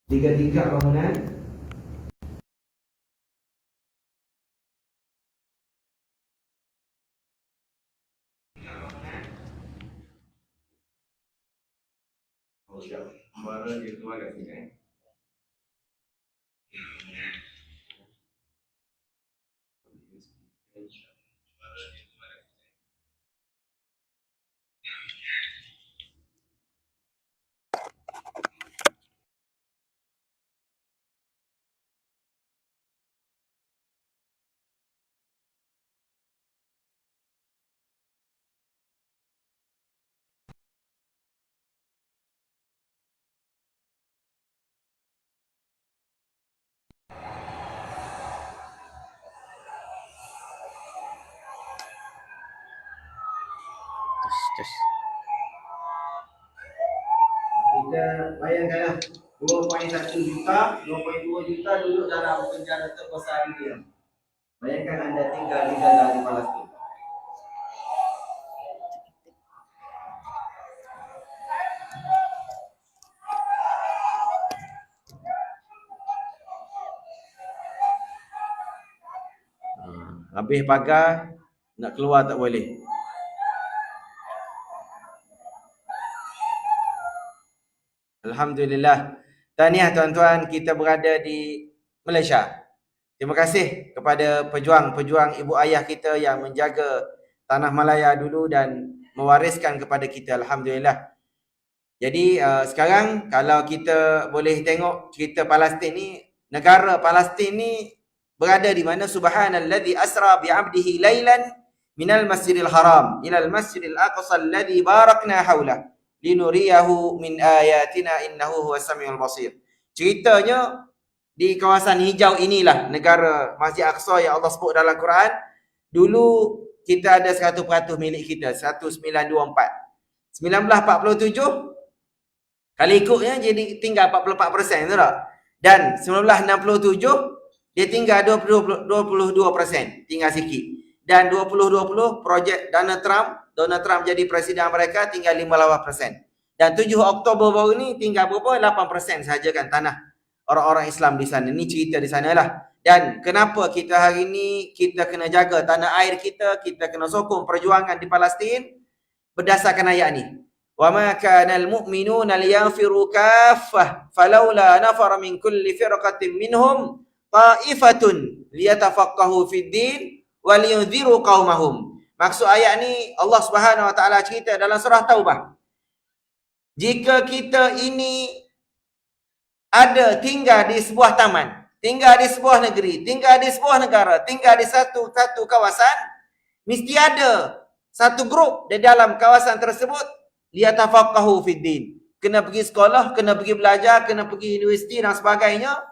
Tiga-tiga bangunan. Oh, siap. Suara dia keluar kat sini, Just. Kita bayangkanlah 2.1 juta, 2.2 juta duduk dalam penjara terbesar dia. Bayangkan anda tinggal di Gaza di Palestin. Habis pagar, nak keluar tak boleh. Alhamdulillah. Tahniah tuan-tuan, kita berada di Malaysia. Terima kasih kepada pejuang-pejuang ibu ayah kita yang menjaga tanah Malaya dulu dan mewariskan kepada kita. Alhamdulillah. Jadi sekarang kalau kita boleh tengok cerita Palestin ni, negara Palestin ni berada di mana? Subhanalladzi asra bi'abdihi lailan minal masjidil haram ilal masjidil aqsa alladzi barakna haulah linuriyahu min ayatina innahu huwas samiul basir. Ceritanya di kawasan hijau inilah negara Masjid Aqsa yang Allah sebut dalam Quran. Dulu kita ada 100% milik kita, 1924. 1947 kalau ikutnya jadi tinggal 44%, betul tak? Dan 1967 dia tinggal 22%, tinggal sikit. Dan 2020 projek Donald Trump jadi presiden Amerika, tinggal 58%. Dan 7 Oktober baru ni tinggal berapa? 8% saja kan tanah orang-orang Islam di sana. Ni cerita di sanalah. Dan kenapa kita hari ni kita kena jaga tanah air kita kena sokong perjuangan di Palestin berdasarkan ayat ni. وَمَا كَانَ الْمُؤْمِنُونَ لِيَنْفِرُوا كَافَّةً فَلَوْلَا نَفَرَ مِنْ كُلِّ فِرْقَةٍ مِنْهُمْ طَائِفَةٌ لِيَتَفَقَّهُوا فِي الدِّينِ وَلِيُنْذِرُوا قَوْمَهُمْ. Maksud ayat ni Allah Subhanahu Wa Taala cerita dalam surah Taubah. Jika kita ini ada tinggal di sebuah taman, tinggal di sebuah negeri, tinggal di sebuah negara, tinggal di satu kawasan, mesti ada satu grup di dalam kawasan tersebut liyatafaqahu fid din. Kena pergi sekolah, kena pergi belajar, kena pergi universiti dan sebagainya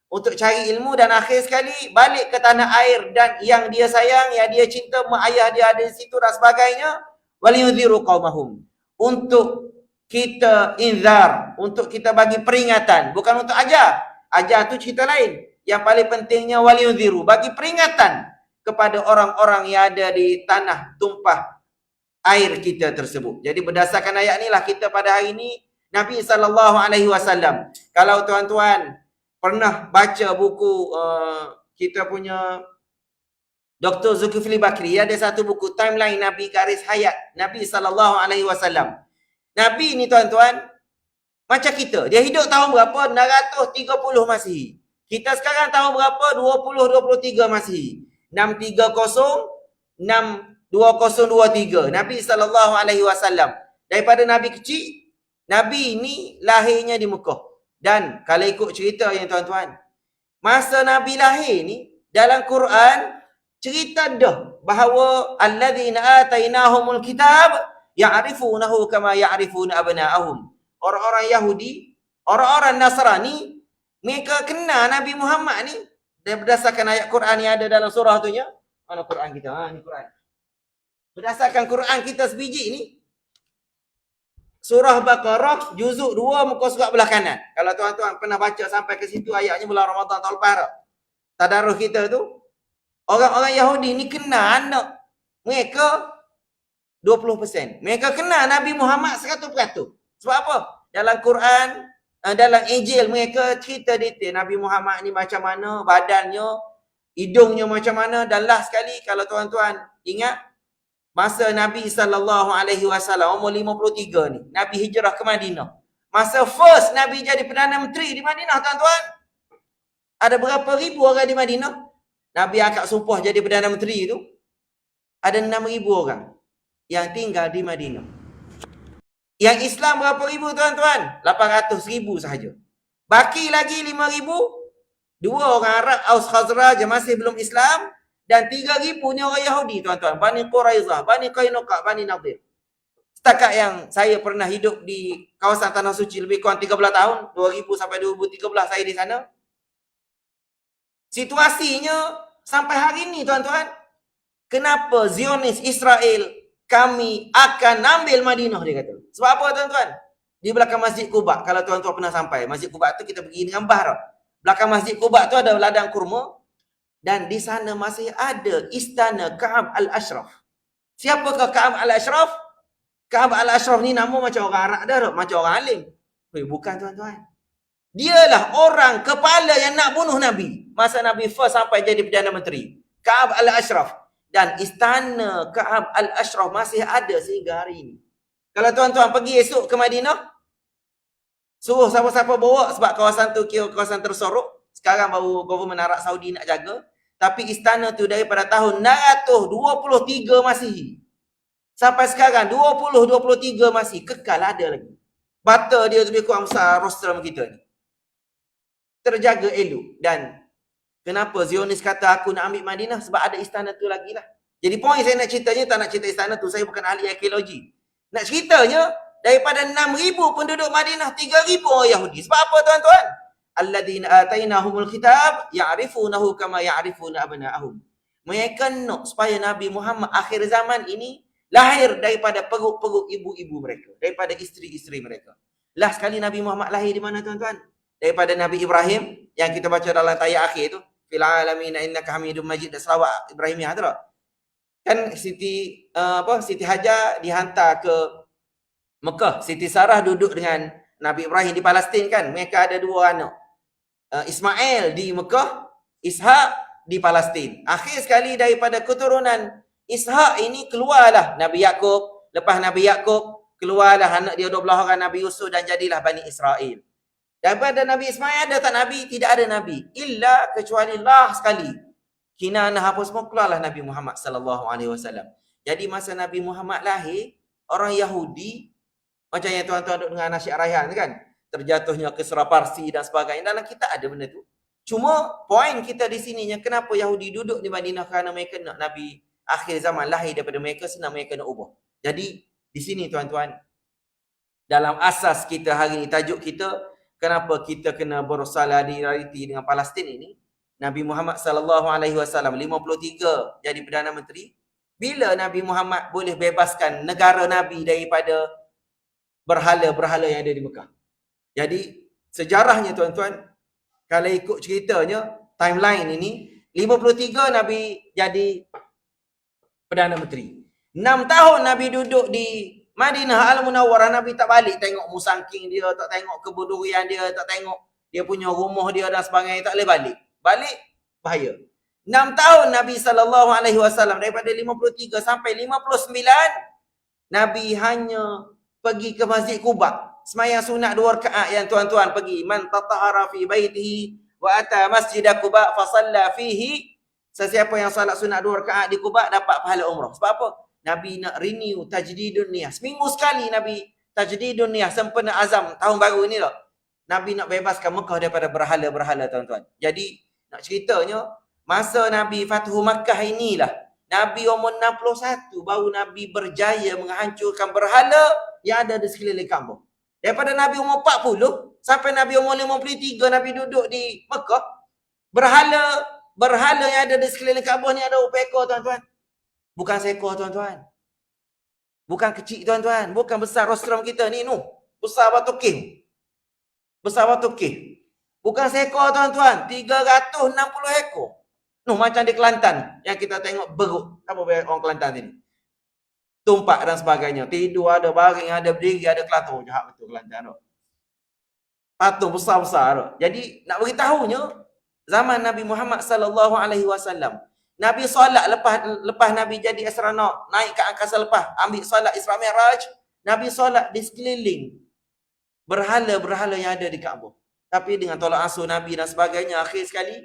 untuk cari ilmu, dan akhir sekali balik ke tanah air dan yang dia sayang, yang dia cinta, mak ayah dia ada di situ dan sebagainya. Waliyudhiru qaumahum. Untuk kita inzar, untuk kita bagi peringatan, bukan untuk ajar. Ajar tu cerita lain. Yang paling pentingnya waliyudhiru, bagi peringatan kepada orang-orang yang ada di tanah tumpah air kita tersebut. Jadi berdasarkan ayat inilah kita pada hari ini, Nabi SAW, kalau tuan-tuan pernah baca buku kita punya Dr. Zulkifli Bakri, ada satu buku Timeline Nabi Garis Hayat Nabi SAW. Nabi ni tuan-tuan macam kita, dia hidup tahun berapa? 630 Masihi. Kita sekarang tahun berapa? 2023 Masihi. 630 2023. Nabi SAW. Daripada Nabi kecil, Nabi ni lahirnya di Mekah. Dan kalau ikut cerita yang tuan-tuan, masa Nabi lahir ni, dalam Quran cerita dah bahawa alladzina atainahumul kitab ya'rifunahu kama ya'rifuna abna'ahum. Orang-orang Yahudi, orang-orang Nasrani, mereka kenal Nabi Muhammad ni berdasarkan ayat Quran yang ada dalam surah tu nya. Mana Quran kita? Ni Quran. Berdasarkan Quran kita sebiji ni, surah Baqarah juzuk 2 muka surat belah kanan. Kalau tuan-tuan pernah baca sampai ke situ ayatnya bulan Ramadan tahun lepas, tadarus kita tu, orang-orang Yahudi ni kenal anak mereka 20%. Mereka kenal Nabi Muhammad 100%. Sebab apa? Dalam Quran Dalam Injil mereka cerita detail Nabi Muhammad ni macam mana, badannya, hidungnya macam mana. Dan last sekali kalau tuan-tuan ingat, masa Nabi SAW umur 53 ni, Nabi hijrah ke Madinah. Masa first Nabi jadi Perdana Menteri di Madinah, tuan-tuan, ada berapa ribu orang di Madinah? Nabi akad sumpah jadi Perdana Menteri tu, ada 6,000 orang yang tinggal di Madinah. Yang Islam berapa ribu, tuan-tuan? 800,000 sahaja. Baki lagi 5,000, dua orang Arab, Aus Khazraj yang masih belum Islam, dan 3,000 ni orang Yahudi, tuan-tuan. Bani Quraizah, Bani Qainuqa, Bani Nadir. Setakat yang saya pernah hidup di kawasan Tanah Suci lebih kurang 13 tahun, 2000 sampai 2013 saya di sana. Situasinya sampai hari ini, tuan-tuan, kenapa Zionis Israel kami akan ambil Madinah, dia kata. Sebab apa, tuan-tuan? Di belakang Masjid Quba, kalau tuan-tuan pernah sampai, Masjid Quba tu kita pergi dengan bah. Belakang Masjid Quba tu ada ladang kurma, dan di sana masih ada istana Ka'ab al-Ashraf. Siapakah Ka'ab al-Ashraf? Ka'ab al-Ashraf ni nama macam orang Arab dah, macam orang alim. Bukan, tuan-tuan. Dialah orang kepala yang nak bunuh Nabi masa Nabi first sampai jadi Perdana Menteri. Ka'ab al-Ashraf. Dan istana Ka'ab al-Ashraf masih ada sehingga hari ini. Kalau tuan-tuan pergi esok ke Madinah, suruh siapa-siapa bawa, sebab kawasan tu kira kawasan tersorok. Sekarang baru government Arab Saudi nak jaga. Tapi istana tu daripada tahun 623 Masihi sampai sekarang 2023 masih kekal ada lagi. Bata dia lebih kurang besar rostrum kita ni. Terjaga elok. Dan kenapa Zionis kata aku nak ambil Madinah? Sebab ada istana tu lagi lah. Jadi poin saya nak ceritanya, tak nak cerita istana tu, saya bukan ahli arkeologi. Nak ceritanya, daripada 6,000 penduduk Madinah, 3,000 orang Yahudi. Sebab apa, tuan-tuan? Alladzina atainahumul kitab ya'rifunahu kama ya'rifuna abna'ahum. Mereka nak supaya Nabi Muhammad akhir zaman ini lahir daripada perut-perut ibu-ibu mereka, daripada isteri-isteri mereka. Last sekali Nabi Muhammad lahir di mana, tuan-tuan? Daripada Nabi Ibrahim yang kita baca dalam ayat akhir tu, fil alamin innaka hamidum majid, selawat Ibrahimiyah tu. Kan Siti Hajar dihantar ke Mekah, Siti Sarah duduk dengan Nabi Ibrahim di Palestin kan. Mereka ada dua anak, Ismail di Mekah, Ishak di Palestin. Akhir sekali daripada keturunan Ishak ini keluarlah Nabi Yaqub. Lepas Nabi Yaqub keluarlah anak dia 12 orang, Nabi Yusuf, dan jadilah Bani Israel. Daripada Nabi Ismail ada tak Nabi? Tidak ada Nabi. Illa kecuali lah sekali. Kinanah apa semua, keluarlah Nabi Muhammad sallallahu alaihi wasallam. Jadi masa Nabi Muhammad lahir, orang Yahudi macam yang tuan-tuan duduk dengan Nasyid Rayhan kan, terjatuhnya ke Surah Parsi dan sebagainya, dalam kita ada benda tu. Cuma poin kita di sininya, kenapa Yahudi duduk di Madinah? Kerana mereka nak Nabi akhir zaman lahir daripada mereka, senang mereka nak ubah. Jadi di sini, tuan-tuan, dalam asas kita hari ini, tajuk kita, kenapa kita kena bersolidariti dengan Palestin ini, Nabi Muhammad sallallahu alaihi wasallam 53 jadi Perdana Menteri. Bila Nabi Muhammad boleh bebaskan negara Nabi daripada berhala-berhala yang ada di Mekah? Jadi sejarahnya, tuan-tuan, kalau ikut ceritanya, timeline ini, 53 Nabi jadi Perdana Menteri. 6 tahun Nabi duduk di Madinah Al-Munawwarah, Nabi tak balik tengok musangking dia, tak tengok kebun durian dia, tak tengok dia punya rumah dia dan sebagainya, tak boleh balik. Balik bahaya. 6 tahun Nabi SAW daripada 53 sampai 59, Nabi hanya pergi ke Masjid Quba, sembahyang sunat 2 rakaat yang tuan-tuan pergi, man tatahara fi baitihi wa ata Masjid Quba fa shalla fihi, sesiapa yang solat sunat 2 rakaat di Quba dapat pahala umrah. Sebab apa? Nabi nak renew tajdidun niyah. Seminggu sekali Nabi tajdidun niyah, sempena azam tahun baru ni lah. Nabi nak bebaskan Mekah daripada berhala-berhala, tuan-tuan. Jadi nak ceritanya, masa Nabi Fathu Makkah inilah, Nabi umur 61 baru Nabi berjaya menghancurkan berhala yang ada di sekeliling Kaabah. Daripada Nabi umur 40 sampai Nabi umur 53 Nabi duduk di Mekah, berhala yang ada di sekeliling Kaabah ni ada berapa ekor, tuan-tuan? Bukan seekor, tuan-tuan. Bukan kecil, tuan-tuan. Bukan besar rostrum kita ni, besar batu kih. Besar batu kih. Bukan seekor, tuan-tuan. 360 ekor. Macam di Kelantan yang kita tengok beruk. Apa orang Kelantan ni? Tumpak dan sebagainya. Tidur, ada baring, ada berdiri, ada Kelantan. Jahat betul Kelantan tu. patung besar-besar tu. Jadi nak beritahunya zaman Nabi Muhammad sallallahu alaihi wasallam, Nabi solat lepas Nabi jadi astronot, naik ke angkasa lepas, ambil solat Isra Mi'raj, Nabi solat di sekeliling berhala-berhala yang ada di Kaabah. Tapi dengan tolak ansur Nabi dan sebagainya, akhir sekali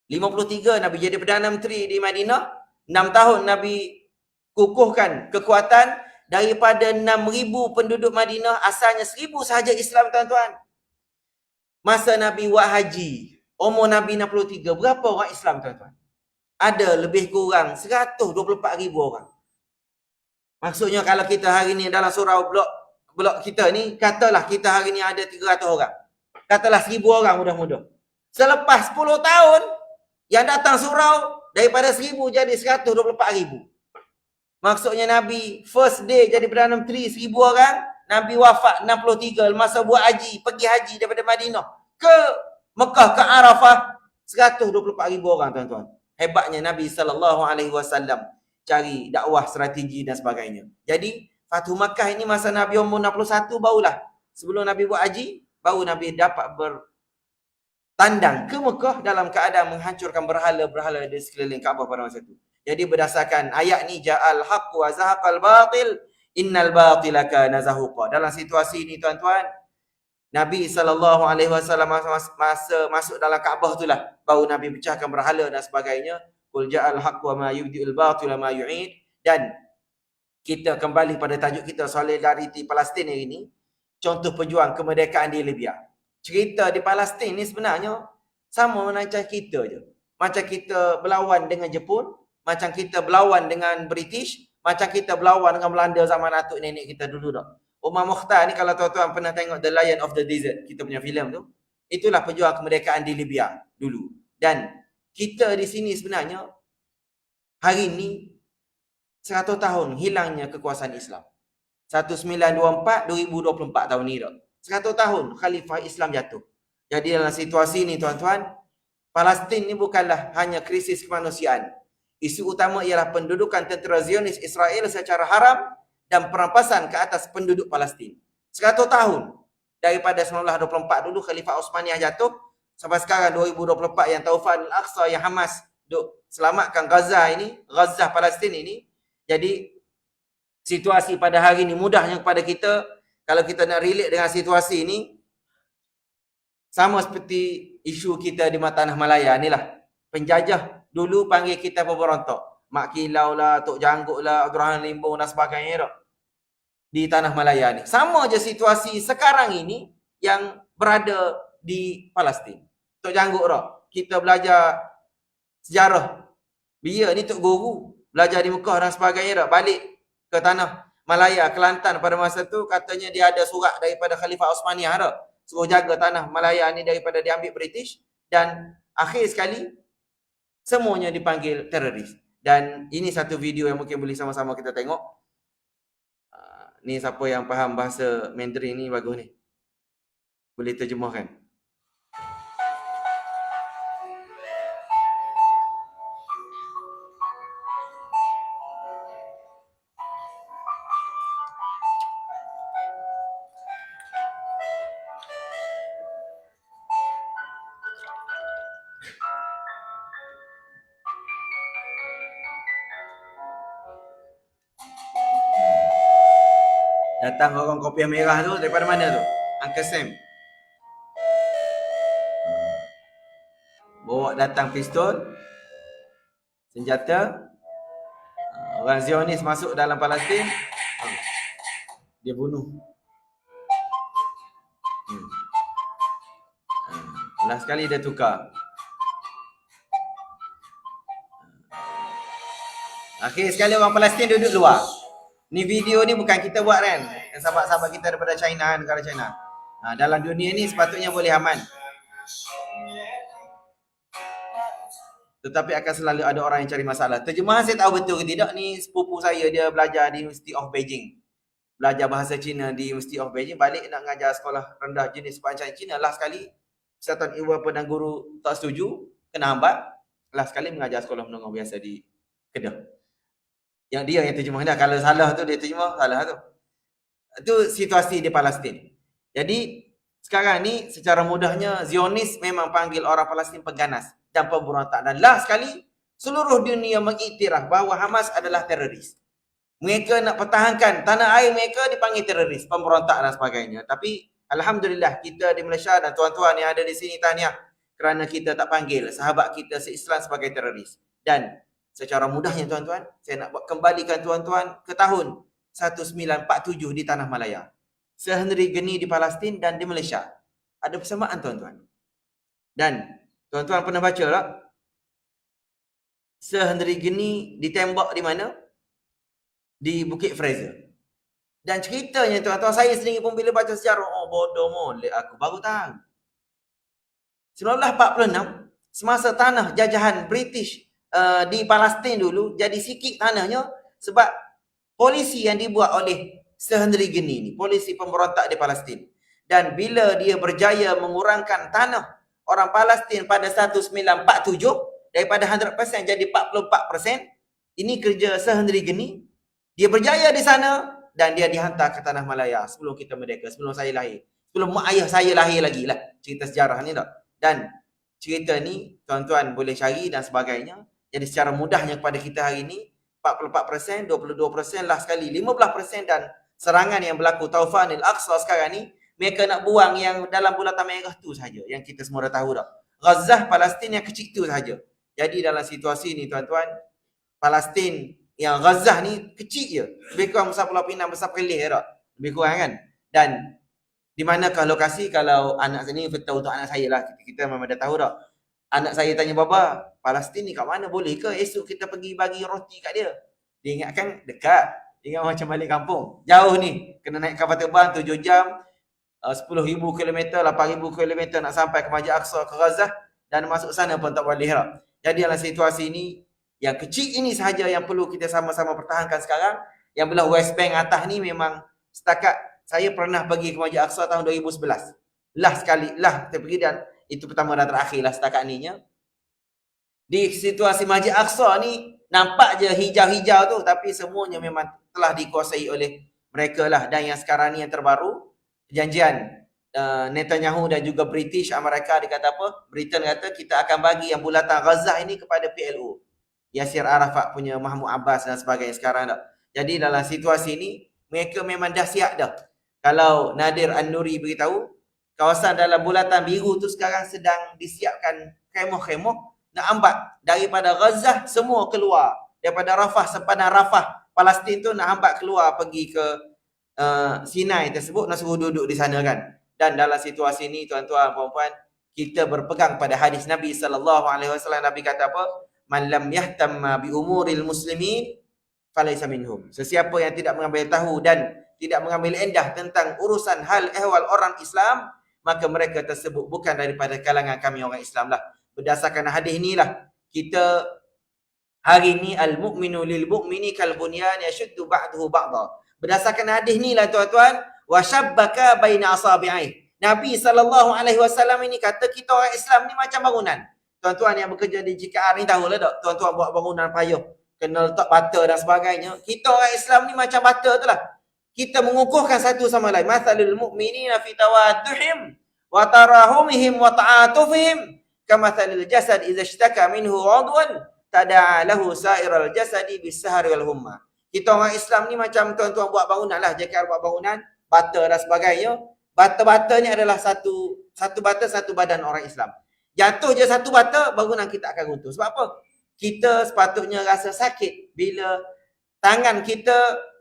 53 Nabi jadi Perdana Menteri di Madinah. 6 tahun Nabi kukuhkan kekuatan. Daripada 6,000 penduduk Madinah, asalnya 1,000 sahaja Islam, tuan-tuan. Masa Nabi buat haji, umur Nabi 63, berapa orang Islam, tuan-tuan? Ada lebih kurang 124,000 orang. Maksudnya kalau kita hari ni dalam surau blok kita ni, katalah kita hari ni ada 300 orang. Katalah 1,000 orang mudah-mudah. Selepas 10 tahun, yang datang surau daripada 1,000 jadi 124,000. Maksudnya Nabi first day jadi Perdana Menteri 1,000 orang, Nabi wafat 63 masa buat haji, pergi haji daripada Madinah ke Mekah ke Arafah 124,000 orang, tuan-tuan. Hebatnya Nabi SAW cari dakwah, strategi dan sebagainya. Jadi Fathu Makkah ini masa Nabi umur 61 barulah, sebelum Nabi buat haji, baru Nabi dapat bertandang ke Mekah dalam keadaan menghancurkan berhala-berhala di sekeliling Kaabah pada masa itu. Jadi berdasarkan ayat ni, ja'al haqq wa zahaqal batil innal batila kana zahuqa. Dalam situasi ini, tuan-tuan, Nabi SAW masa masuk dalam Kaabah itulah baru Nabi pecahkan berhala dan sebagainya. Qul ja'al haqq wa ma yubdi'ul batila ma yu'id. Dan kita kembali pada tajuk kita, solidariti Palestin hari ini, contoh pejuang kemerdekaan di Libya. Cerita di Palestin ni sebenarnya sama macam kita je. Macam kita berlawan dengan Jepun, macam kita berlawan dengan British, macam kita berlawan dengan Belanda zaman atuk nenek kita dulu dah. Umar Mukhtar ni, kalau tuan-tuan pernah tengok The Lion of the Desert, kita punya filem tu, itulah pejuang kemerdekaan di Libya dulu. Dan kita di sini sebenarnya hari ni 100 tahun hilangnya kekuasaan Islam. 1924, 2024 tahun ni dah. 100 tahun Khalifah Islam jatuh. Jadi dalam situasi ni, tuan-tuan, Palestin ni bukanlah hanya krisis kemanusiaan. Isu utama ialah pendudukan tentera Zionis Israel secara haram dan perampasan ke atas penduduk Palestin. 100 tahun daripada 1924 dulu Khalifah Osmaniyah jatuh sampai sekarang 2024 yang Taufan Al-Aqsa, yang Hamas duk selamatkan Gaza ini, Gaza Palestin ini. Jadi situasi pada hari ini mudahnya kepada kita, kalau kita nak relate dengan situasi ini, sama seperti isu kita di Tanah Malaya ni lah. Penjajah dulu panggil kita pemberontak. Mak Kilau lah, Tok Janggut lah, Abdul Rahman Limbong dan sebagainya tak? Di Tanah Malaya ni. Sama je situasi sekarang ini yang berada di Palestin. Tok Janggut tak? Kita belajar sejarah. Dia ni Tok Guru. Belajar di Mekah dan sebagainya tak? Balik ke Tanah Malaya, Kelantan pada masa tu, katanya dia ada surat daripada Khalifah Osmaniyah tak? Suruh jaga Tanah Malaya ni daripada diambil British. Dan akhir sekali semuanya dipanggil teroris. Dan ini satu video yang mungkin boleh sama-sama kita tengok. Ni siapa yang faham bahasa Mandarin ni, bagus ni. Boleh terjemahkan. Datang orang kopiah merah tu daripada mana tu? Uncle Sam. Bawa datang pistol, senjata. Orang Zionis masuk dalam Palestin, dia bunuh. Last sekali dia tukar. Akhir sekali orang Palestin duduk luar. Ni video ni bukan kita buat kan, sahabat-sahabat kita daripada China, negara China. Dalam dunia ni sepatutnya boleh aman, tetapi akan selalu ada orang yang cari masalah. Terjemahan saya tahu betul ke tidak, ni sepupu saya, dia belajar di University of Beijing, belajar bahasa Cina di University of Beijing, balik nak mengajar sekolah rendah jenis perancangan Cina. Last sekali Persatuan Ibu Bapa dan Guru tak setuju, kena hambat. Last sekali mengajar sekolah menengah biasa di Kedah. Yang dia yang terjemah dah. Kalau salah tu dia terjemah, salah tu. Itu situasi di Palestin. Jadi Sekarang ni secara mudahnya Zionis memang panggil orang Palestin pengganas dan pemberontak. Dan last sekali seluruh dunia mengiktiraf bahawa Hamas adalah teroris. Mereka nak pertahankan tanah air mereka dipanggil teroris, pemberontak dan sebagainya. Tapi alhamdulillah kita di Malaysia dan tuan-tuan yang ada di sini tahniah kerana kita tak panggil sahabat kita se-Islam sebagai teroris. Dan secara mudahnya tuan-tuan, saya nak kembalikan tuan-tuan ke tahun 1947 di Tanah Malaya. Sehenry Geni di Palestin dan di Malaysia. Ada persamaan tuan-tuan. Dan tuan-tuan pernah baca tak? Sehenry Geni ditembak di mana? Di Bukit Fraser. Dan ceritanya tuan-tuan, saya sendiri pun bila baca sejarah, oh bodoh molek aku baru tahu. 1946, semasa tanah jajahan British di Palestin dulu, jadi sikit tanahnya sebab polisi yang dibuat oleh Sehenry Geni ni, polisi pemberontak di Palestin. Dan bila dia berjaya mengurangkan tanah orang Palestin pada 1947 daripada 100% jadi 44%, ini kerja Sehenry Geni. Dia berjaya di sana dan dia dihantar ke Tanah Malaya sebelum kita merdeka, sebelum saya lahir. Sebelum mak ayah saya lahir lagi lah cerita sejarah ni tak. Dan cerita ni tuan-tuan boleh cari dan sebagainya. Jadi secara mudahnya kepada kita hari ni 44%, 22% lah sekali 15%. Dan serangan yang berlaku Taufan Al-Aqsa sekarang ni, mereka nak buang yang dalam bulatan merah tu saja, yang kita semua dah tahu dah. Gaza, Palestin yang kecil tu saja. Jadi dalam situasi ni tuan-tuan, Palestin yang Gaza ni kecil je. Lebih kurang besar Pulau Pinang, besar Perlis tak? Lebih kurang kan? Dan di manakah lokasi? Kalau anak saya ni, tahu untuk anak saya lah. Kita memang dah tahu tak? Anak saya tanya, Baba, Palestin ni kat mana? Boleh ke esok kita pergi bagi roti kat dia? Dia ingatkan dekat. Dia ingat macam balik kampung. Jauh ni. Kena naik kapal terbang 7 jam. 10,000 km, 8,000 km nak sampai ke Masjid Aqsa, ke Gaza. Dan masuk sana pun tak boleh tak? Jadi dalam situasi ni, yang kecil ini sahaja yang perlu kita sama-sama pertahankan sekarang. Yang belah West Bank atas ni memang setakat saya pernah pergi ke Masjid Aqsa tahun 2011. Lah sekali, lah saya pergi dan itu pertama dan terakhir lah setakat ni nya. Di situasi Masjid Aqsa ni nampak je hijau-hijau tu, tapi semuanya memang telah dikuasai oleh mereka lah. Dan yang sekarang ni yang terbaru, perjanjian Netanyahu dan juga British Amerika, dia kata apa? Britain kata kita akan bagi yang bulatan Gaza ini kepada PLO. Yasir Arafat punya Mahmud Abbas dan sebagainya sekarang dah. Jadi dalam situasi ni mereka memang dah siap dah. Kalau Nadir An-Nuri beritahu, kawasan dalam bulatan biru tu sekarang sedang disiapkan khemah-khemah nak ambat daripada Gaza semua keluar. Daripada Rafah, sepadan Rafah Palestin tu nak ambat keluar pergi ke Sinai tersebut, nak suruh duduk di sana kan. Dan dalam situasi ni tuan-tuan puan-puan, kita berpegang pada hadis Nabi SAW. Nabi kata apa? Man lam yahtamma bi umuril muslimin falaysa minhum. Sesiapa yang tidak mengambil tahu dan tidak mengambil endah tentang urusan hal ehwal orang Islam, maka mereka tersebut bukan daripada kalangan kami orang Islam lah. Berdasarkan hadis inilah kita hari ni al-mu'minu lil mu'mini kal bunyan yashuddu ba'dahu ba'dha. Berdasarkan hadis inilah tuan-tuan, wa syabbaka baina asabi'i. Nabi SAW ini kata kita orang Islam ni macam bangunan. Tuan-tuan yang bekerja di JKR ni tahulah tak? Tuan-tuan buat bangunan payah, kena letak bata dan sebagainya. Kita orang Islam ni macam bata tu lah. Kita mengukuhkan satu sama lain. Mathalul mu'minina fi tawadduhim wa tarahumihim wa ta'atufihim kamathalil jasad idza ishtaka minhu 'udwan tada'a lahu sa'iral jasadi bis-sahari wal humma. Kita orang Islam ni macam tuan-tuan buat bangunan lah. JKR buat bangunan, bata dan sebagainya. Bata-bata ni adalah satu bata, satu badan orang Islam. Jatuh je satu bata, bangunan kita akan runtuh. Sebab apa? Kita sepatutnya rasa sakit bila tangan kita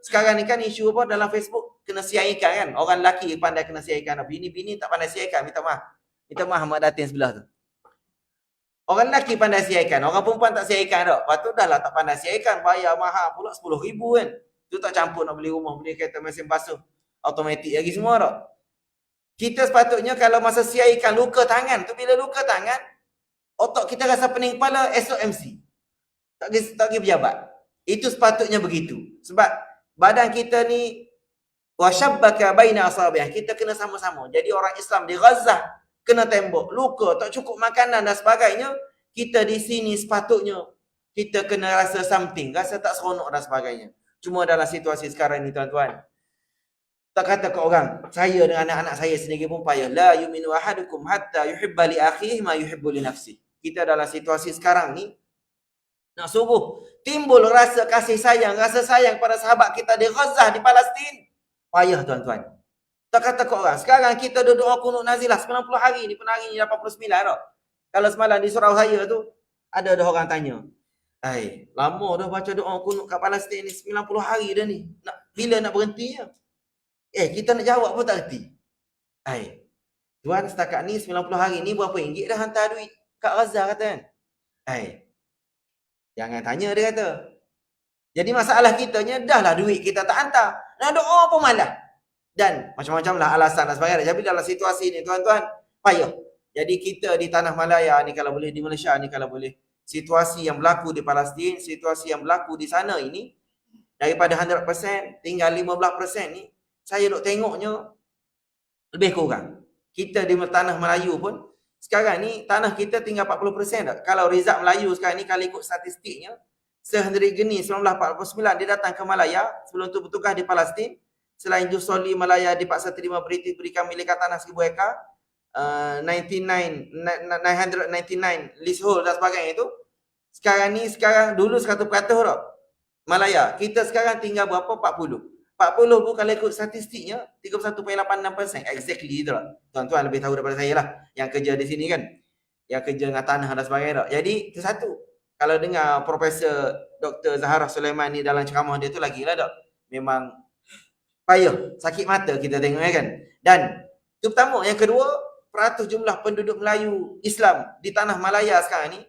sekarang ni kan isu apa dalam Facebook, kena siai ikan kan. Orang lelaki pandai kena siai ikan. Bini tak pandai siai ikan, minta maaf. Minta maaf Ahmad Datin sebelah tu. Orang lelaki pandai siai ikan, orang perempuan tak siai ikan tak. Lepas tu dah lah tak pandai siai ikan, bayar mahal pula 10,000 kan. Tu tak campur nak beli rumah, beli kereta mesin basuh automatik lagi semua tak. Kita sepatutnya kalau masa siai ikan luka tangan tu, bila luka tangan, otak kita rasa pening kepala, esok MC. Tak pergi pejabat. Itu sepatutnya begitu. Sebab badan kita ni wasyabbaka baina asabi'ah. Kita kena sama-sama. Jadi orang Islam di Gaza kena tembok, luka, tak cukup makanan dan sebagainya. Kita di sini sepatutnya kita kena rasa something, rasa tak seronok dan sebagainya. Cuma dalam situasi sekarang ni tuan-tuan, Tak kata ke orang, saya dengan anak-anak saya sendiri pun payah. La yuminu ahadukum hatta yuhibba li akhihi ma yuhibbu li nafsi. Kita dalam situasi sekarang ni nak suruh timbul rasa kasih sayang, rasa sayang pada sahabat kita di Gaza, di Palestin. Payah tuan-tuan. Tak kata ke orang, sekarang kita duduk kunut nazilah 90 hari ni, pun hari ni 89 dah. Kalau semalam di surau saya tu, ada orang tanya, lama dah baca doa kunut kat Palestin ni, 90 hari dah ni. Bila nak berhenti ya? Kita nak jawab pun tak reti. Tuan, setakat ni 90 hari ni berapa ringgit dah hantar duit kat Gaza kata kan? Jangan tanya dia kata. Jadi masalah kitanya dah lah duit kita tak hantar. Nak doa pun malah. Dan macam-macam lah alasan dan sebagainya. Jadi dalam situasi ni tuan-tuan, payah. Jadi kita di Tanah Malaya ni, kalau boleh di Malaysia ni, kalau boleh, situasi yang berlaku di Palestin, situasi yang berlaku di sana ini, daripada 100% tinggal 15% ni, saya duk tengoknya lebih kurang. Kita di Tanah Melayu pun, sekarang ni tanah kita tinggal 40% dah. Kalau Rizal Melayu sekarang ni, kalau ikut statistiknya, Sehendri Geni 1949 dia datang ke Malaya, sebelum tu bertugas di Palestin. Selain Jusoli Malaya dipaksa terima British berikan milikan tanah 1000 ekar, 999 leasehold dan sebagainya itu. Sekarang dulu 100% dah. Malaya, kita sekarang tinggal berapa? 40 pun kalau ikut statistiknya 31.86%. Exactly tu lah. Tuan-tuan lebih tahu daripada saya lah, yang kerja di sini kan, yang kerja dengan tanah dan sebagainya. Jadi itu satu. Kalau dengar Profesor Dr. Zahara Sulaiman ni dalam ceramah dia tu lagi lah dah. Memang payah, sakit mata kita tengok kan. Dan itu pertama. Yang kedua, peratus jumlah penduduk Melayu Islam di Tanah Malaya sekarang ni,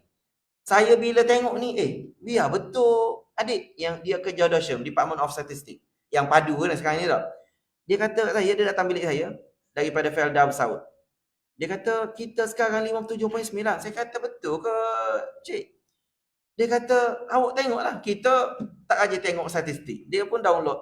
saya bila tengok ni, biar betul adik yang dia kerja Dosham, Department of Statistics, yang padu kan sekarang ni tak. Dia kata saya, dia datang bilik saya daripada Felda Bersaut. Dia kata kita sekarang 57.9. Saya kata betul ke cik? Dia kata awak tengoklah, kita tak aja tengok statistik. Dia pun download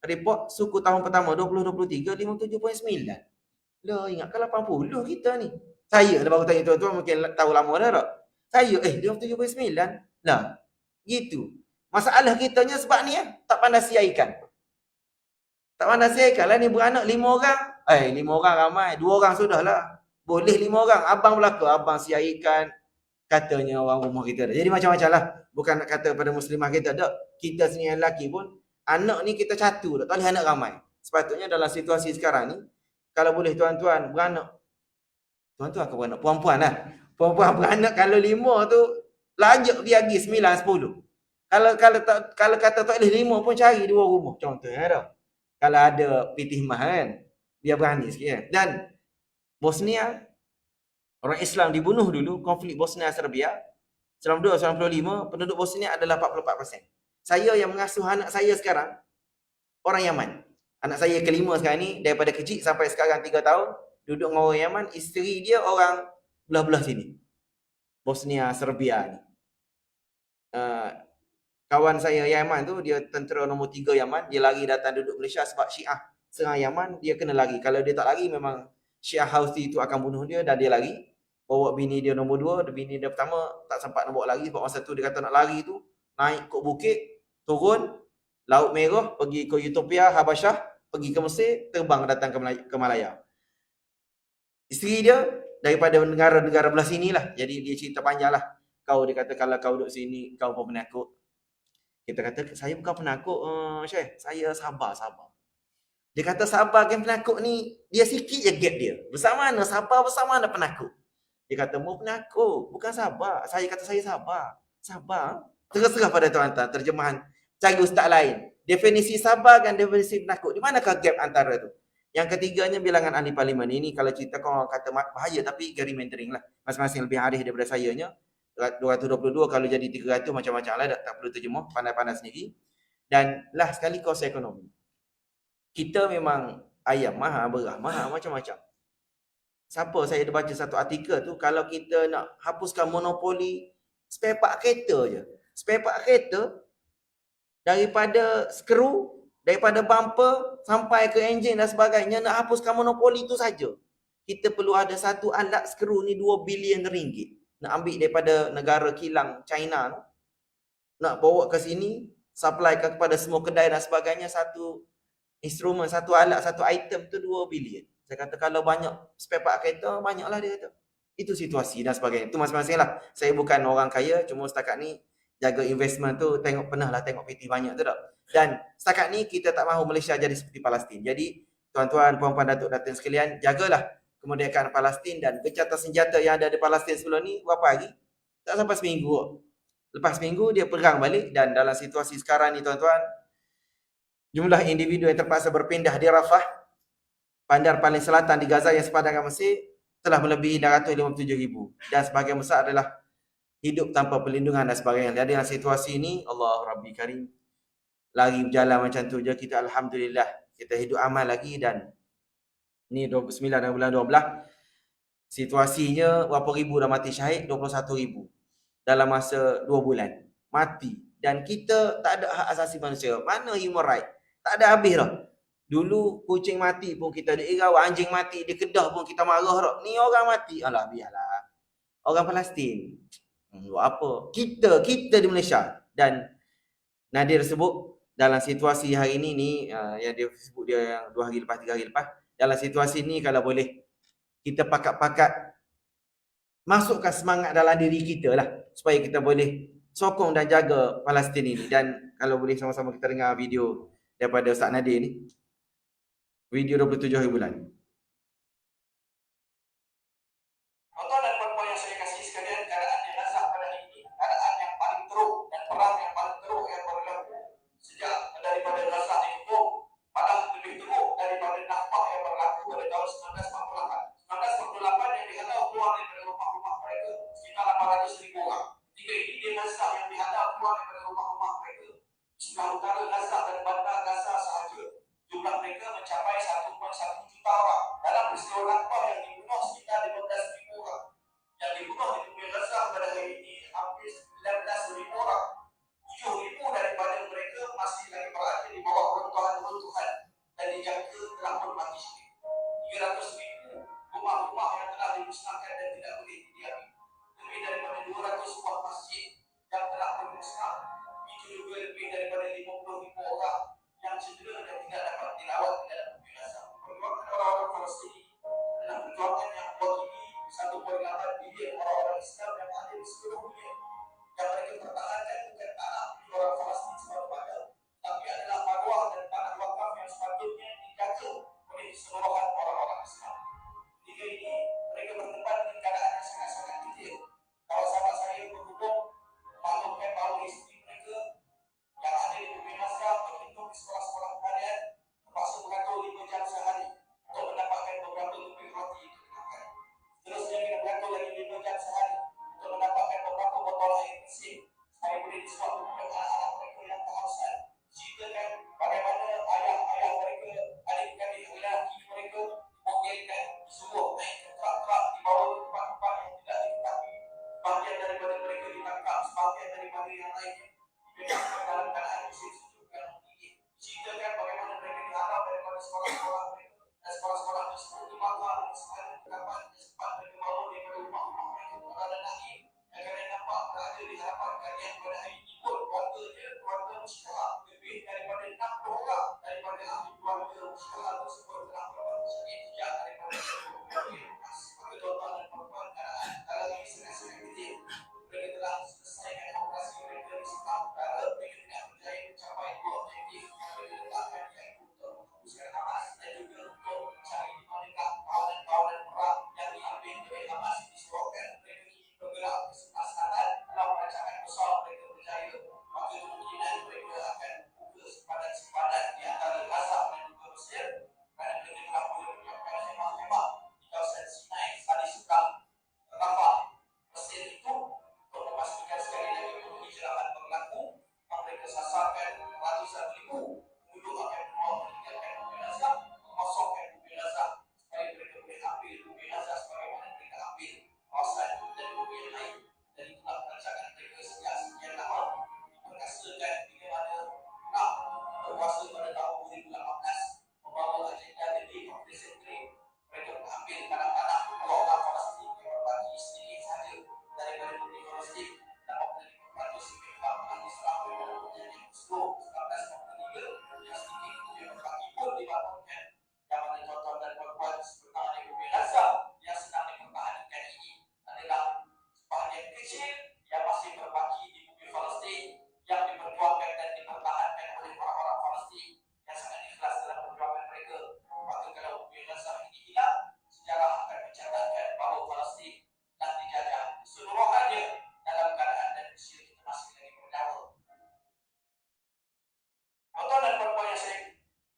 report suku tahun pertama 2023 57.9. Lah ingat ke 80 kita ni. Saya dah baru tanya tuan-tuan mungkin tahu lama dah tak. Saya 57.9. Lah gitu. Masalah kitanya sebab ni tak pandai siaikan. Tak pandai siaikan lah ni, beranak 5 orang. 5 orang ramai, 2 orang sudahlah. Boleh 5 orang. Abang belaka, abang siaikan. Katanya orang rumah kita dah. Jadi macam-macam lah. Bukan nak kata pada muslimah kita tak. Kita sendiri yang lelaki pun, anak ni kita catu tak. Tak boleh anak ramai. Sepatutnya dalam situasi sekarang ni, kalau boleh tuan-tuan beranak. Tuan-tuan ke beranak? Puan-puan lah. Puan-puan beranak kalau 5 tu, lajak dia pergi 9, 10. Kalau kata tak boleh 5 pun cari 2 rumah. Contohnya dah. Kalau ada pitihmah kan. Dia berani sikit kan. Dan Bosnia, orang Islam dibunuh dulu, konflik Bosnia Serbia. 1995, penduduk Bosnia adalah 44%. Saya yang mengasuh anak saya sekarang, orang Yaman. Anak saya kelima sekarang ni, daripada kecil sampai sekarang 3 tahun, duduk dengan orang Yaman. Isteri dia orang belah-belah sini. Bosnia, Serbia ni. Kawan saya Yaman tu, dia tentera nombor 3 Yaman. Dia lari datang duduk Malaysia sebab Syiah serang Yaman, dia kena lari. Kalau dia tak lari, memang Syiah Houthi tu akan bunuh dia, dan dia lari. Bawa bini dia nombor 2, bini dia pertama tak sempat nak bawa lari sebab masa tu dia kata nak lari tu naik kot bukit, turun Laut Merah, pergi ke Utopia, Habasyah, pergi ke Mesir, terbang datang ke Malaya. Isteri dia daripada negara-negara belah sini lah. Jadi dia cerita panjang lah. Dia kata kalau kau duduk sini, kau pun penakut. Kita kata saya bukan penakut, Syekh. Saya sabar. Dia kata sabar kan penakut ni, dia sikit je gap dia. Bersama mana sabar, bersama mana penakut. Dia kata, mau penakut, bukan sabar. Saya kata, saya sabar. Sabar. Terserah pada tuan-tuan, terjemahan cari ustaz lain. Definisi sabar dan definisi penakut. Di manakah gap antara tu? Yang ketiganya bilangan ahli parlimen. Ini kalau cerita kau kata bahaya, tapi gerrymandering lah. Masing-masing lebih arif daripada sayanya. 222 kalau jadi 300 macam-macam lah. Tak perlu terjemah, pandai-pandai sendiri. Dan lah sekali kos ekonomi. Kita memang ayam mahal, beras mahal, macam-macam. Siapa saya ada baca satu artikel tu, kalau kita nak hapuskan monopoli spare part kereta je. Spare part kereta, daripada skru, daripada bumper, sampai ke enjin dan sebagainya, nak hapuskan monopoli tu saja. Kita perlu ada satu alat skru ni 2 bilion ringgit. Nak ambil daripada negara kilang China tu, nak bawa ke sini, supply kepada semua kedai dan sebagainya, satu instrumen, satu alat, satu item tu 2 bilion. Saya kata kalau banyak spare part kereta, banyaklah dia kata. Itu situasi dan sebagainya. Itu masing-masing lah. Saya bukan orang kaya, cuma setakat ni jaga investment tu, pernah lah tengok PT banyak tu tak. Dan setakat ni kita tak mahu Malaysia jadi seperti Palestin. Jadi tuan-tuan, puan-puan, datuk datin sekalian, jagalah kemerdekaan Palestin dan gencatan senjata yang ada di Palestin sebelum ni berapa hari? Tak sampai seminggu. Lepas seminggu dia perang balik dan dalam situasi sekarang ni tuan-tuan, jumlah individu yang terpaksa berpindah di Rafah, bandar paling selatan di Gaza yang sepadan dengan Mesir, telah melebihi 657,000 dan sebahagian besar adalah hidup tanpa perlindungan dan sebagainya. Jadi dalam situasi ini, Allah Rabbi Karim, lagi berjalan macam tu je, kita Alhamdulillah, kita hidup aman lagi dan ni 29 dan bulan 12, situasinya berapa ribu dah mati syahid? 21,000 dalam masa 2 bulan. Mati. Dan kita tak ada hak asasi manusia. Mana human right? Tak ada habis dah. Dulu kucing mati pun kita dirau, anjing mati di Kedah pun kita marah dah. Ni orang mati. Alah, biarlah. Orang Palestin. Buat apa? Kita di Malaysia. Dan Nadir sebut dalam situasi hari ini ni, yang dia sebut dia yang 2 hari lepas, 3 hari lepas. Dalam situasi ni kalau boleh kita pakat-pakat masukkan semangat dalam diri kita lah supaya kita boleh sokong dan jaga Palestin ini. Dan kalau boleh sama-sama kita dengar video daripada Ustaz Nadir ni, video 27 hari bulan. Tuan-tuan dan puan-puan yang saya kasih sekalian, keadaan di Gaza pada hari ini keadaan yang paling teruk dan perang yang paling teruk yang berlaku sejak daripada Gaza dikepung, malah lebih teruk daripada Nakba yang berlaku pada tahun 1948. 1948 yang dihadap keluar daripada rumah-rumah mereka sekitar 800,000 orang. Ketika ini di Gaza yang dihadap keluar daripada rumah-rumah mereka sebelah utara Gaza dan bandar Gaza sahaja, jumlah mereka mencapai 1.1 juta orang. Dalam peristiwa Nakba yang dibunuh sekitar 15,000 orang. Yang dibunuh di bumi Gaza pada hari ini hampir 19,000 orang. 7,000 daripada mereka masih lagi berada di bawah runtuhan-runtuhan dan dijangka telah pun mati syahid. 300,000 rumah-rumah yang telah dimusnahkan dan tidak boleh didiami. Lebih daripada 200 buah masjid yang telah pun musnah. Itu juga lebih daripada 50,000 orang yang cedera dan tidak dapat dirawat di dalam bumi Gaza. Perjuangan orang-orang Palestin adalah perjuangan yang mewakili 1.8 bilion orang-orang Islam yang ada di seluruh dunia. Yang mereka pertahankan bukan tanah milik orang Palestin semata-mata, tapi adalah maruah dan tanah wakaf yang sepatutnya dijaga oleh keseluruhan orang-orang Islam. Ketika ini mereka berdepan dengan keadaan yang sangat-sangat kecil. Kalau sahabat saya berhubung memaklumkan bahawa isteri mereka yang ada di bumi Gaza berhitung di sekolah-sekolah kalian terpaksa mengatur 5 jam sehari untuk mendapatkan beberapa keping roti itu dimakan. Terusnya kena mengatur lagi 5 jam sehari untuk mendapatkan beberapa botol air bersih supaya boleh disuap kepada anak-anak mereka yang kehausan. Ceritakan bagaimana ayah-ayah mereka, adik-adik lelaki mereka dipanggilkan, disuruh naik ke truk-truk, dibawa ke tempat-tempat yang tidak diketahui. Sebahagian daripada mereka ditangkap, sebahagian daripada yang lainnya dibebaskan dalam keadaan musim sejuk yang tinggi. Ceritakan bagaimana mereka diharap daripada sekolah-sekolah mereka dan sekolah-sekolah tersebut dibakar dan sekali terdapat sempat mereka bawa daripada rumah-rumah mereka kepada Naim yang kalian nampak berada di hadapan kalian pada hari ini pun keluarga Mustahak lebih daripada 60 orang daripada ahli keluarga Mustahak tersebut telah bermati syahid sejak daripada maka tuan-tuan dan puan-puan, keadaan dalam ini sangat-sangat kecil. Mereka telah selesaikan operasi mereka di Sabah Utara. Mereka tidak berjaya mencapai dua objektif yang mereka letakkan, iaitu untuk menghapuskan Hamas dan juga untuk mencari di manakah tawanan-tawanan perang yang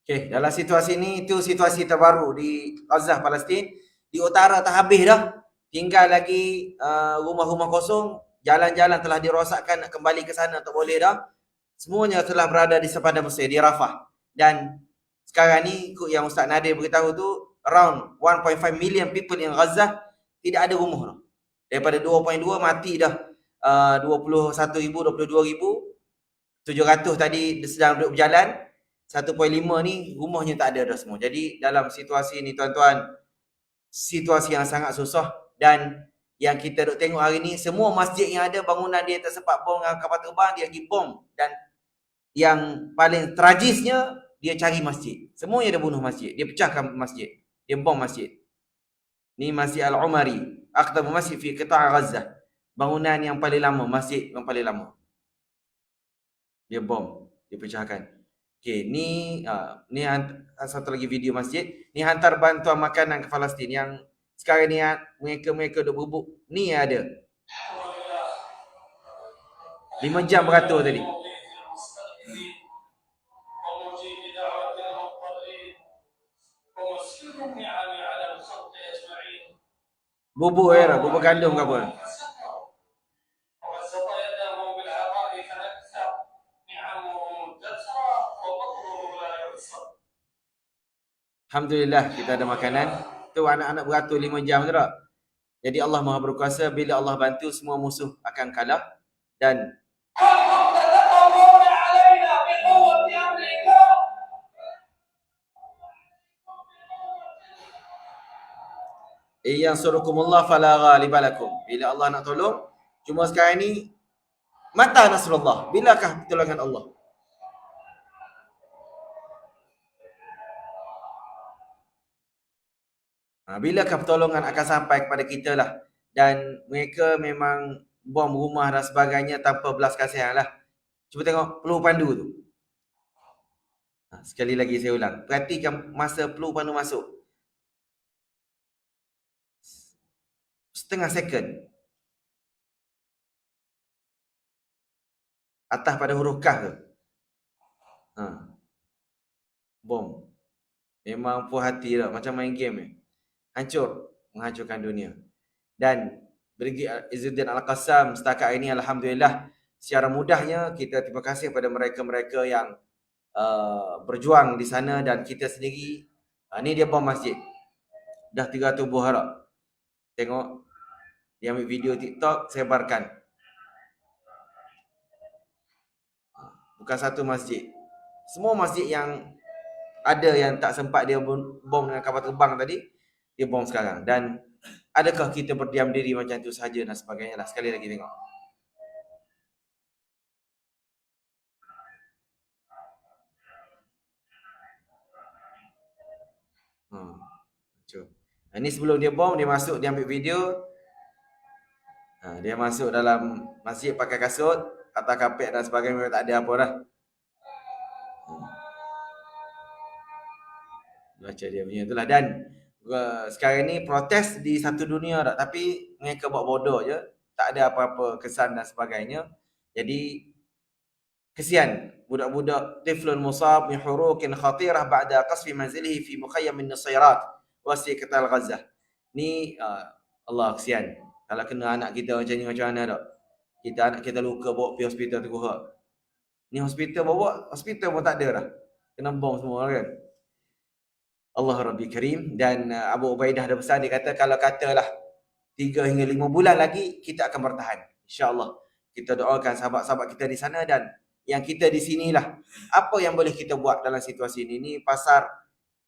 Okey, dalam situasi ni, itu situasi terbaru di Gaza, Palestin. Di utara tak habis dah. Tinggal lagi rumah-rumah kosong, jalan-jalan telah dirosakkan, nak kembali ke sana tak boleh dah. Semuanya telah berada di sepadan Mesir, di Rafah. Dan sekarang ni, ikut yang Ustaz Nadir beritahu tu, around 1.5 million people in Gaza tidak ada rumah dah. Daripada 2.2 mati dah 21,000, 22,000. 700 tadi sedang duduk berjalan. 1.5 ni rumahnya tak ada dah semua. Jadi dalam situasi ni tuan-tuan, situasi yang sangat susah. Dan yang kita duk tengok hari ni, semua masjid yang ada, bangunan dia tersepak bom dengan kapal terbang, dia pergi bom. Dan yang paling tragisnya, dia cari masjid. Semuanya dia bunuh masjid. Dia pecahkan masjid. Dia bom masjid. Ni Masjid Al-Umari, aqdamu masjid fi qita' Gaza. Bangunan yang paling lama, masjid yang paling lama. Dia bom, dia pecahkan. Okey, ni satu lagi video masjid. Ni hantar bantuan makanan ke Palestin yang sekarang ni mereka duk berebut. Ni ada 5 jam beratur tadi. Bubur bubur gandum ke apa. Alhamdulillah kita ada makanan. Tu anak-anak beratur 5 jam tu tak? Jadi Allah Maha Berkuasa, bila Allah bantu, semua musuh akan kalah. Dan yansurukumullah fala ghaliba lakum. Bila Allah nak tolong, cuma sekarang ni mata nasrullah, bilakah pertolongan Allah? Bilakah pertolongan akan sampai kepada kita lah. Dan mereka memang bom rumah dan sebagainya tanpa belas kasihan lah. Cuba tengok peluru pandu tu. Sekali lagi saya ulang, perhatikan masa peluru pandu masuk. Setengah second. Atas pada huruf kaf tu. Bom. Memang puas hati lah, macam main game ni. Hancur, menghancurkan dunia. Dan Brigade Izzuddin Al-Qassam setakat ini, alhamdulillah, secara mudahnya kita terima kasih pada mereka-mereka yang berjuang di sana. Dan kita sendiri, ni dia bom masjid. Dah 300 buah harap. Tengok, dia ambil video TikTok, sebarkan. Bukan satu masjid. Semua masjid yang ada yang tak sempat dia bom dengan kapal terbang tadi, dia bom sekarang. Dan adakah kita berdiam diri macam tu sahaja dan sebagainya lah. Sekali lagi tengok. Ini sebelum dia bom, dia masuk, dia ambil video. Dia masuk dalam masjid pakai kasut, atas kapet dan sebagainya, tak ada apa dah. Baca dia punya itulah. Dan sekarang ni protes di satu dunia tak, tapi mereka buat bodoh je, tak ada apa-apa kesan dan sebagainya. Jadi kesian budak-budak tiflun musab min hurukin khatirah ba'da qasfi manzilihi fi mukhayyam min Nusairat wasi Qatal Gaza. Ni Allah kesian. Kalau kena anak kita macam ni, macam mana tak? Kita anak kita luka bawa pergi hospital tu kuhak. Ni hospital pun tak ada dah. Kena bom semua kan. Allah Rabbi Karim. Dan Abu Ubaidah ada pesan, dia kata kalau katalah 3 hingga 5 bulan lagi kita akan bertahan, insya-Allah. Kita doakan sahabat-sahabat kita di sana dan yang kita di sinilah. Apa yang boleh kita buat dalam situasi ini? Ni pasar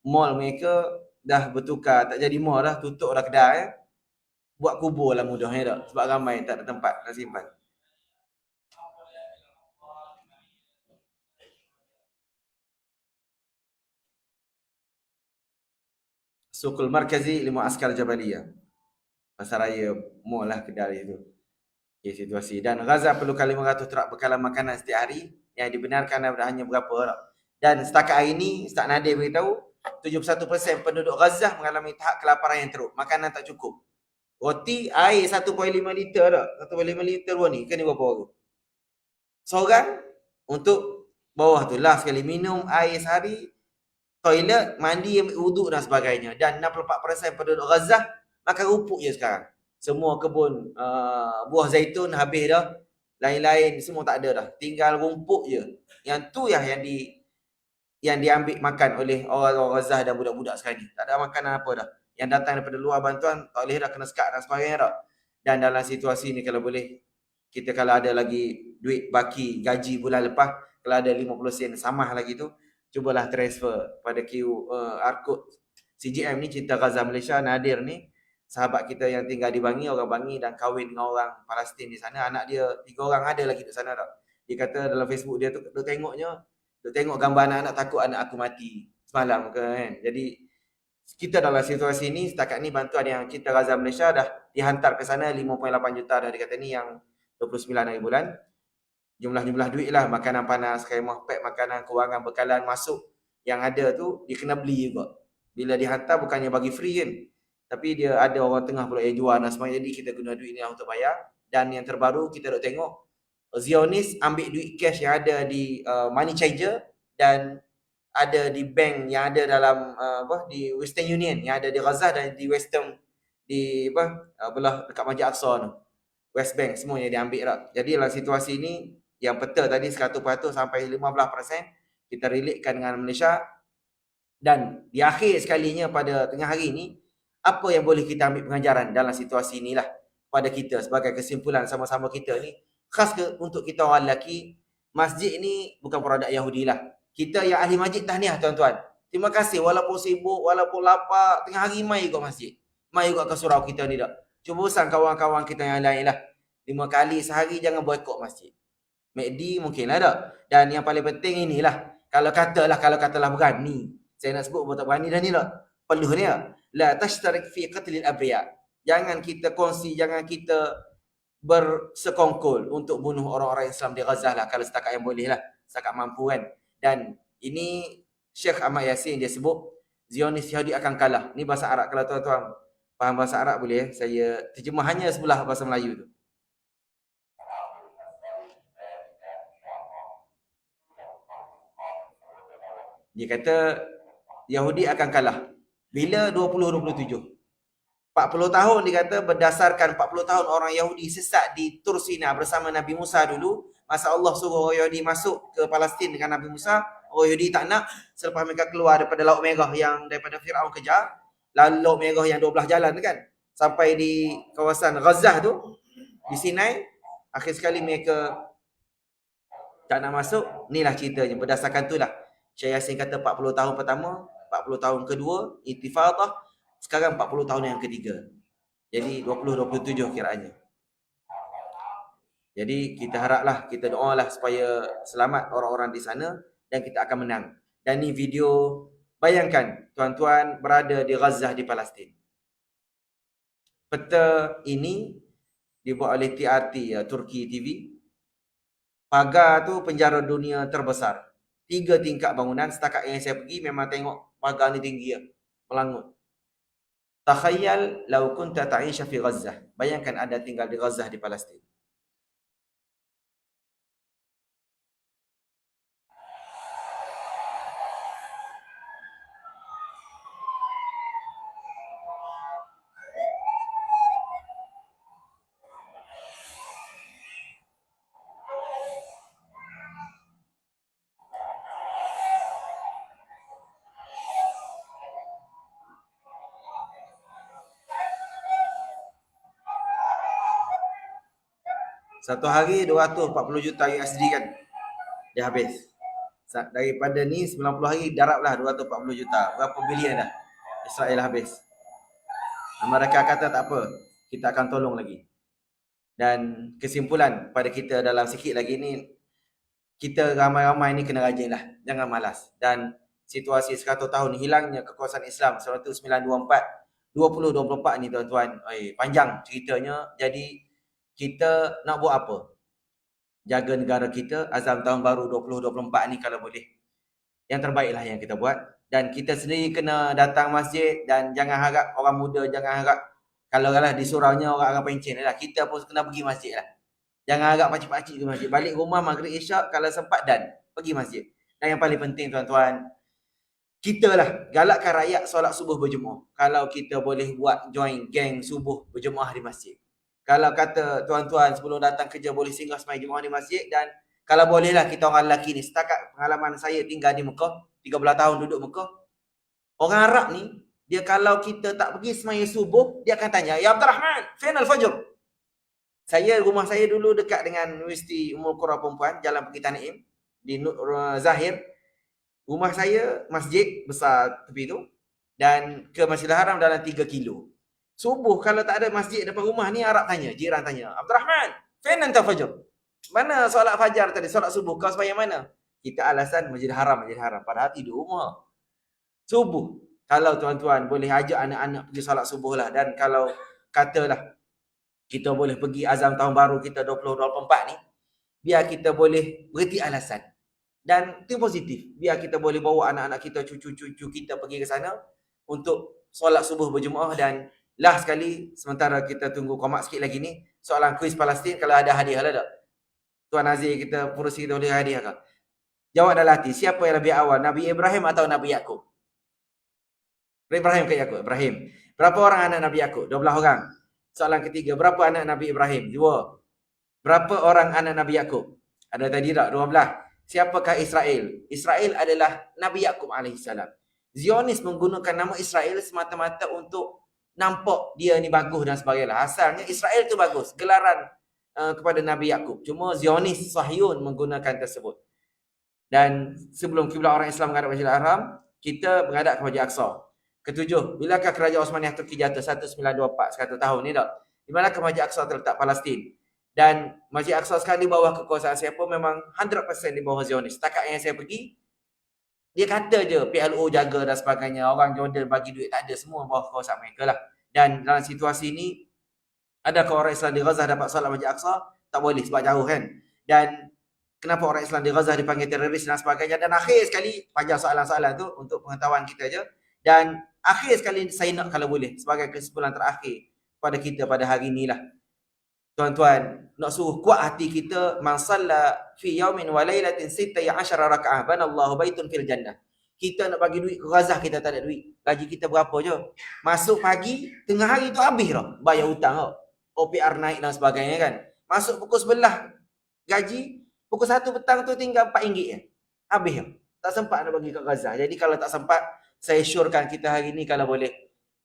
mall mereka dah bertukar, tak jadi mall dah, tutup dah kedai. Buat kubur lah mudahnya tak, sebab ramai tak ada tempat nak simpan. Sukul Markazi Lima Askar Jabaliyah, pasar raya mall lah kedai itu. Okay, situasi. Dan Gaza perlukan 500 trak bekalan makanan setiap hari yang dibenarkan hanya berapa tak? Dan setakat hari ini Ustaz Nadir beritahu 71% penduduk Gaza mengalami tahap kelaparan yang teruk, makanan tak cukup. Roti, air 1.5 liter tak? 1.5 liter buah ni, kan ni berapa orang? Seorang untuk bawah tu lah sekali minum air sehari toilet, mandi, ambil wuduk dan sebagainya. Dan 64% penduduk Gaza makan rupuk je sekarang. Semua kebun buah zaitun habis dah. Lain-lain semua tak ada dah. Tinggal rumput je. Yang tu yang diambil makan oleh orang-orang Gaza dan budak-budak sekarang ni. Tak ada makanan apa dah. Yang datang daripada luar bantuan tak boleh dah, kena sekat dan sebagainya dah. Dan dalam situasi ni kalau boleh, kita kalau ada lagi duit baki gaji bulan lepas, kalau ada 50 sen samah lagi tu, cubalah transfer pada QR code CGM ni, Cinta Gaza Malaysia. Nadir ni sahabat kita yang tinggal di Bangi, orang Bangi, dan kahwin dengan orang Palestin di sana. Anak dia 3 orang ada lagi di sana dah. Dia kata dalam Facebook dia tu, duk tengok gambar anak-anak, takut anak aku mati semalam ke kan. Jadi kita dalam situasi ni, setakat ni bantuan yang Cinta Gaza Malaysia dah dihantar ke sana 5.8 juta dah, dikata ni yang 29 hari bulan. Jumlah duit lah, makanan panas, khemah, pack makanan, kewangan, bekalan masuk yang ada tu, dia kena beli juga. Bila dihantar bukannya bagi free kan, tapi dia ada orang tengah pula yang jual dan sebagainya. Jadi kita guna duit ni lah untuk bayar. Dan yang terbaru kita duk tengok, Zionis ambil duit cash yang ada di money changer dan ada di bank yang ada dalam di Western Union yang ada di Gaza, dan di Western di belah dekat Masjid Aqsa tu, West Bank, semuanya dia ambil dah. Jadi dalam situasi ni yang peta tadi 100% sampai 15% kita relatekan dengan Malaysia. Dan di akhir sekalinya pada tengah hari ni, apa yang boleh kita ambil pengajaran dalam situasi inilah pada kita sebagai kesimpulan sama-sama kita ni, khas ke untuk kita orang lelaki, masjid ni bukan produk Yahudi lah. Kita yang ahli masjid tahniah tuan-tuan. Terima kasih, walaupun sibuk, walaupun lapar, tengah hari mai juga masjid. Mai juga ke surau kita ni dah. Cuba usaha kawan-kawan kita yang lain lah. 5 kali sehari jangan boikot masjid. MACD mungkin lah tak. Dan yang paling penting inilah, kalau katalah berani, saya nak sebut pun tak berani dah ni lah, perlu ni lah, la tashtarik fi qatlil abriya. Jangan kita kongsi, jangan kita bersekongkol untuk bunuh orang-orang Islam di Gaza lah, kalau setakat yang boleh lah, setakat mampu kan. Dan ini Syekh Ahmad Yassin dia sebut Zionis Yahudi akan kalah. Ni bahasa Arab, kalau tuan-tuan faham bahasa Arab boleh saya terjemahannya sebelah bahasa Melayu tu. Dia kata Yahudi akan kalah. Bila 2027? 40 tahun dia kata, berdasarkan 40 tahun orang Yahudi sesat di Tur Sina bersama Nabi Musa dulu. Masa Allah suruh orang Yahudi masuk ke Palestin dengan Nabi Musa, orang Yahudi tak nak. Selepas mereka keluar daripada Laut Merah yang daripada Firaun kejar, lalu Laut Merah yang 12 jalan kan, sampai di kawasan Gaza tu, di Sinai, akhir sekali mereka tak nak masuk. Inilah ceritanya, berdasarkan itulah Syekh Yassin kata 40 tahun pertama, 40 tahun kedua, intifadah, sekarang 40 tahun yang ketiga. Jadi 2027 kiranya. Jadi kita haraplah, kita doalah supaya selamat orang-orang di sana dan kita akan menang. Dan ni video, bayangkan tuan-tuan berada di Gaza di Palestin. Peta ini dibuat oleh TRT, Turki TV. Pagar tu penjara dunia terbesar. 3 tingkat bangunan. Setakat yang saya pergi memang tengok pagar ni tinggi ya, melangut. Takhayyal law kunta ta'isha fi Gaza. Bayangkan anda tinggal di Gaza di Palestin. Satu hari 240 juta USD kan dia habis. Daripada ni 90 hari darablah 240 juta. Berapa bilion dah Israel habis. Mereka kata tak apa, kita akan tolong lagi. Dan kesimpulan pada kita dalam sikit lagi ni, kita ramai-ramai ni kena rajin lah, jangan malas. Dan situasi 100 tahun hilangnya kekuasaan Islam 1924, 2024 ni tuan-tuan, panjang ceritanya. Jadi kita nak buat apa? Jaga negara kita, azam tahun baru 2024 ni kalau boleh, yang terbaiklah yang kita buat. Dan kita sendiri kena datang masjid, dan jangan harap orang muda, jangan harap kalau lah di suraunya orang akan pencen lah, kita pun kena pergi masjid lah. Jangan harap pakcik-pakcik ke masjid, balik rumah maghrib isyak kalau sempat dan pergi masjid. Dan yang paling penting tuan-tuan, kita lah galakkan rakyat solat subuh berjemaah. Kalau kita boleh buat join geng subuh berjemaah di masjid. Kalau kata tuan-tuan sebelum datang kerja boleh singgah semai jemaah di masjid, dan kalau bolehlah kita orang lelaki ni, setakat pengalaman saya tinggal di Mekah, 13 tahun duduk Mekah, orang Arab ni, dia kalau kita tak pergi semaya subuh, dia akan tanya, "Ya Abdul Rahman, final fajr?" Rumah saya dulu dekat dengan Universiti Ummul Qura Perempuan, Jalan Pergi Tanim, di Zahir. Rumah saya masjid besar tepi tu, dan ke Masjidil Haram dalam 3 kilo. Subuh kalau tak ada masjid depan rumah ni, Arab tanya, jiran tanya, "Abdul Rahman, fina anta fajr?" Mana solat fajar tadi, solat subuh, kau sembahyang mana? Kita alasan Masjidil Haram, padahal tidur rumah. Subuh, kalau tuan-tuan boleh ajak anak-anak pergi solat subuh lah, dan kalau katalah kita boleh pergi azam tahun baru kita 2024 ni, biar kita boleh berhenti alasan. Dan itu positif. Biar kita boleh bawa anak-anak kita, cucu-cucu kita pergi ke sana untuk solat subuh berjemaah. Dan last sekali, sementara kita tunggu komak sikit lagi ni, soalan kuis Palestin, kalau ada hadiah lah tak? Tuan Azir kita, perusi kita boleh hadiah ke? Jawab dalam hati, siapa yang lebih awal, Nabi Ibrahim atau Nabi Yaakob? Ibrahim ke Yaakob? Ibrahim. Berapa orang anak Nabi Yaakob? 12 orang. Soalan ketiga, berapa anak Nabi Ibrahim? 2. Berapa orang anak Nabi Yaakob? Ada tadi tak? 12. Siapakah Israel? Israel adalah Nabi Yaakob alaihissalam. Zionis menggunakan nama Israel semata-mata untuk nampak dia ni bagus dan sebagainya. Asalnya Israel tu bagus, gelaran kepada Nabi Yaakob. Cuma Zionis Sahyun menggunakan tersebut. Dan sebelum kiblat orang Islam menghadap Masjidil Haram, kita menghadap ke Masjid Aqsa. Ketujuh, bilakah Kerajaan Osmaniyah Turki jatuh? 1924, 100 tahun ni tak? Di manakah Masjid Aqsa terletak? Palestin. Dan Masjid Aqsa sekarang di bawah kekuasaan siapa? Memang 100% di bawah Zionis. Setakat yang saya pergi, dia kata je PLO jaga dan sebagainya, orang Jordan bagi duit, tak ada, semua bawah kekuasaan mereka lah. Dan dalam situasi ni, adakah orang Islam di Gaza dapat solat Masjid Aqsa? Tak boleh sebab jauh kan. Dan kenapa orang Islam di Gaza dipanggil teroris dan sebagainya. Dan akhir sekali, panjang soalan-soalan tu untuk pengetahuan kita je. Dan akhir sekali saya nak, kalau boleh, sebagai kesimpulan terakhir pada kita pada hari inilah, tuan-tuan, nak suruh kuat hati kita, man salla fi yaumin wa lailatin 16 raka'ah banallahu baitun fil jannah. Kita nak bagi duit ke Gaza, kita tak ada duit. Gaji kita berapa je? Masuk pagi, tengah hari tu habis dah. Bayar hutang tau. OPR naik dan sebagainya kan. Masuk pukul 11 gaji, pukul 1 petang tu tinggal RM4 je. Habis dah. Tak sempat nak bagi ke Gaza. Jadi kalau tak sempat, saya syorkan kita hari ni kalau boleh,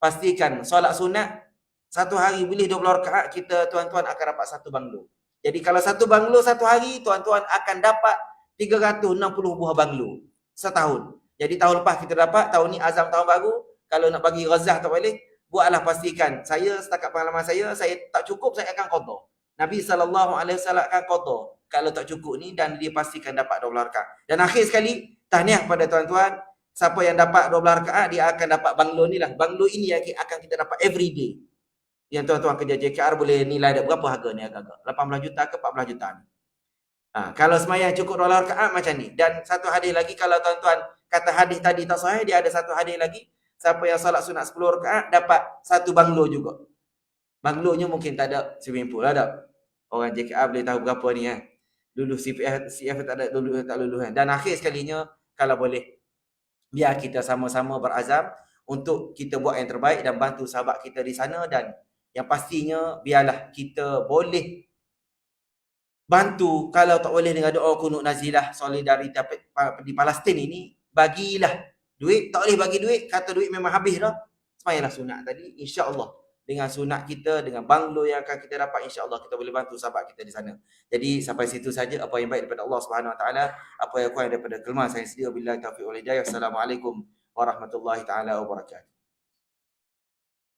pastikan solat sunat satu hari boleh 20 rakaat, kita tuan-tuan akan dapat satu banglo. Jadi kalau satu banglo satu hari, tuan-tuan akan dapat 360 buah banglo setahun. Jadi tahun lepas kita dapat, tahun ni azam tahun baru, kalau nak bagi Gaza tak boleh, buatlah, pastikan. Saya setakat pengalaman saya tak cukup, saya akan qada. Nabi SAW akan qada kalau tak cukup ni, dan dia pastikan dapat 12 rakaat. Dan akhir sekali, tahniah pada tuan-tuan, siapa yang dapat 12 rakaat, dia akan dapat banglo ni lah. Banglo ini yang akan kita dapat every day. Yang tuan-tuan kerja JKR boleh nilai ada berapa harga ni agak-agak? 18 juta ke 14 juta ni? Kalau semayang cukup 12 rakaat macam ni. Dan satu hadis lagi, kalau tuan-tuan kata hadis tadi tak sahih, dia ada satu hadis lagi. Siapa yang solat sunat 10 rakaat dapat satu banglo juga. Banglonya mungkin tak ada swimming pool lah tak? Orang JKR boleh tahu berapa ni kan. Dulu CF tak ada, dulu tak lulus kan. Dan akhir sekalinya, kalau boleh, biar kita sama-sama berazam untuk kita buat yang terbaik dan bantu sahabat kita di sana. Dan yang pastinya, biarlah kita boleh bantu, kalau tak boleh dengan doa kunut nazilah solidaritas di Palestin ini, bagilah duit. Tak boleh bagi duit, kata duit memang habis dah, semayalah sunat tadi, insya-Allah dengan sunat kita, dengan banglo yang akan kita dapat, insya-Allah kita boleh bantu sahabat kita di sana. Jadi sampai situ saja apa yang baik daripada Allah Subhanahu Wa Taala, apa yang kurang daripada kelemahan saya sendiri. Wabillahi taufiq wal hidayah. Assalamualaikum warahmatullahi taala wabarakatuh.